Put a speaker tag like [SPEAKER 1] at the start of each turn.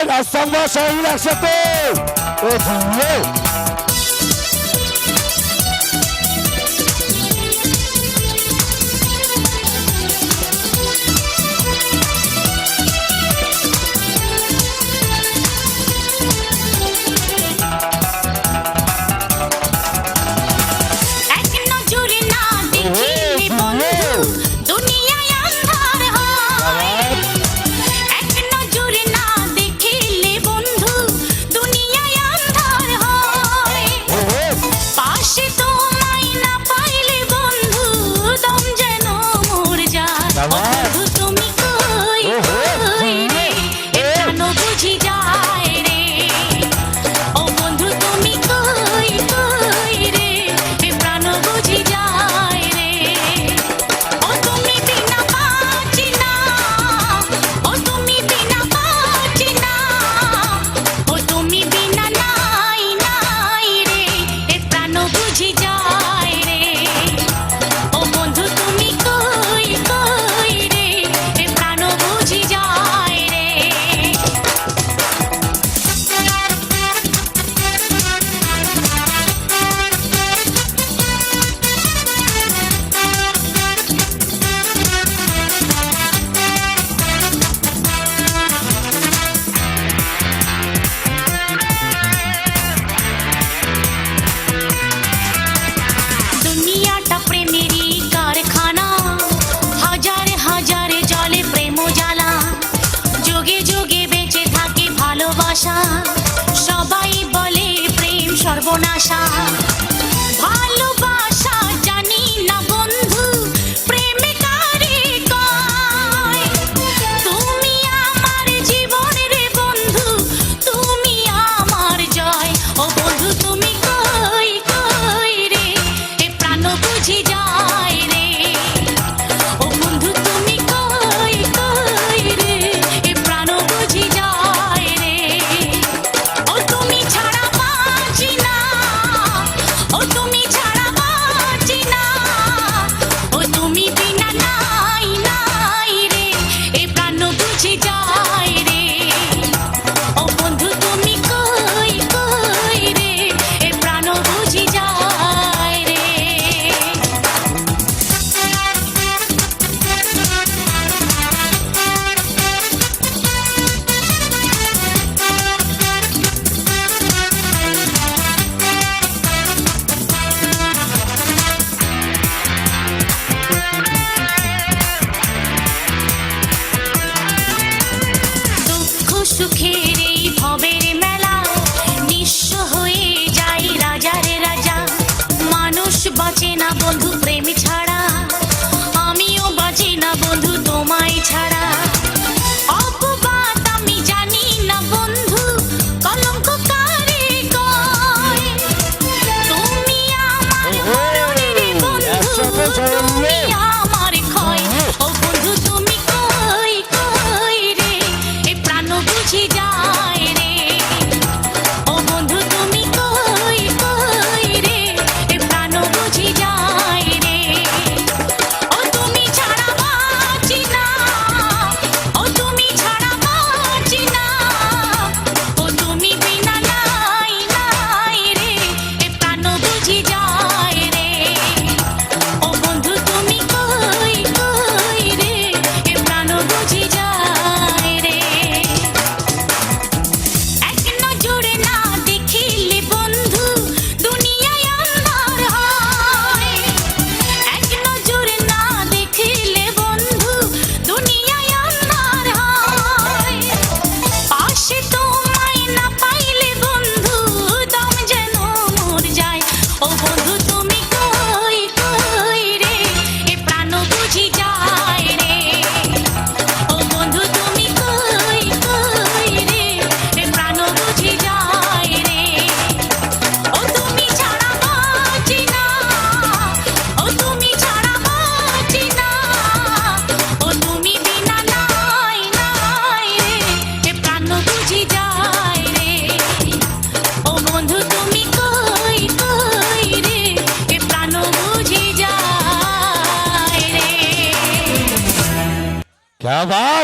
[SPEAKER 1] রাজসংবাদ সবাই একসাথে ও জিও
[SPEAKER 2] সবাই বলে প্রেম সর্বনাশা ভালোবাসা জানি না বন্ধু প্রেমে কারে কয় তুমি আমার জীবনের বন্ধু তুমি আমার জয় ও বন্ধু তুমি কই কই রে এ প্রাণ বুঝি যায় রে ও বন্ধু তুমি কই কই রে এ প্রাণ বুঝি যায় রে ও তুমি ছাড়া বাঁচি না ও তুমি ছাড়া বাঁচি না ও তুমি বিনা নাই নাই রে এ প্রাণ বুঝি যায় রে ও বন্ধু তুমি কই কই রে এ প্রাণ বুঝি যায় রে দুঃখ সুখের এই ভবের মেলা নিঃস্ব হয়ে যায় রাজার রাজা মানুষ বাঁচে না বন্ধু প্রেম ছাড়া আমিও বাঁচি না বন্ধু তোমায় ছাড়া অপবাদ আমি জানি না বন্ধু কলঙ্ক কারে কয় তুমি আমার মরণের বন্ধু তুমি আমার ক্ষয় ও বন্ধু তুমি কই কই রে এ প্রাণ বুঝি যায় রে ও বন্ধু তুমি কই কই রে এ প্রাণ বুঝি যায় রে ও তুমি ছাড়া বাঁচি না ও তুমি ছাড়া বাঁচি না ও তুমি বিনা নাই নাই রে এ প্রাণ বুঝি যায় রে ও বন্ধু তুমি কই কই রে এ প্রাণ বুঝি যায় রে এক নজরে না দেখিলে বন্ধু দুনিয়ায় আন্ধার হয় এক নজরে না দেখিলে বন্ধু দুনিয়ায় আন্ধার হয় পাশে তোমায় না পাইলে বন্ধু দম যেন মর যায় ও বন্ধু তুমি কই কই রে এ প্রাণ বুঝি যায় রে ও বন্ধু তুমি কই কই রে এ প্রাণ বুঝি যায় রে ও তুমি ছাড়া বাঁচি না ও তুমি ছাড়া বাঁচি না ও তুমি বিনা নাই নাই রে এ প্রাণ বুঝি যায় রে ও বন্ধু তুমি কই কই রে এ প্রাণ বুঝি যায় রে
[SPEAKER 1] क्या बात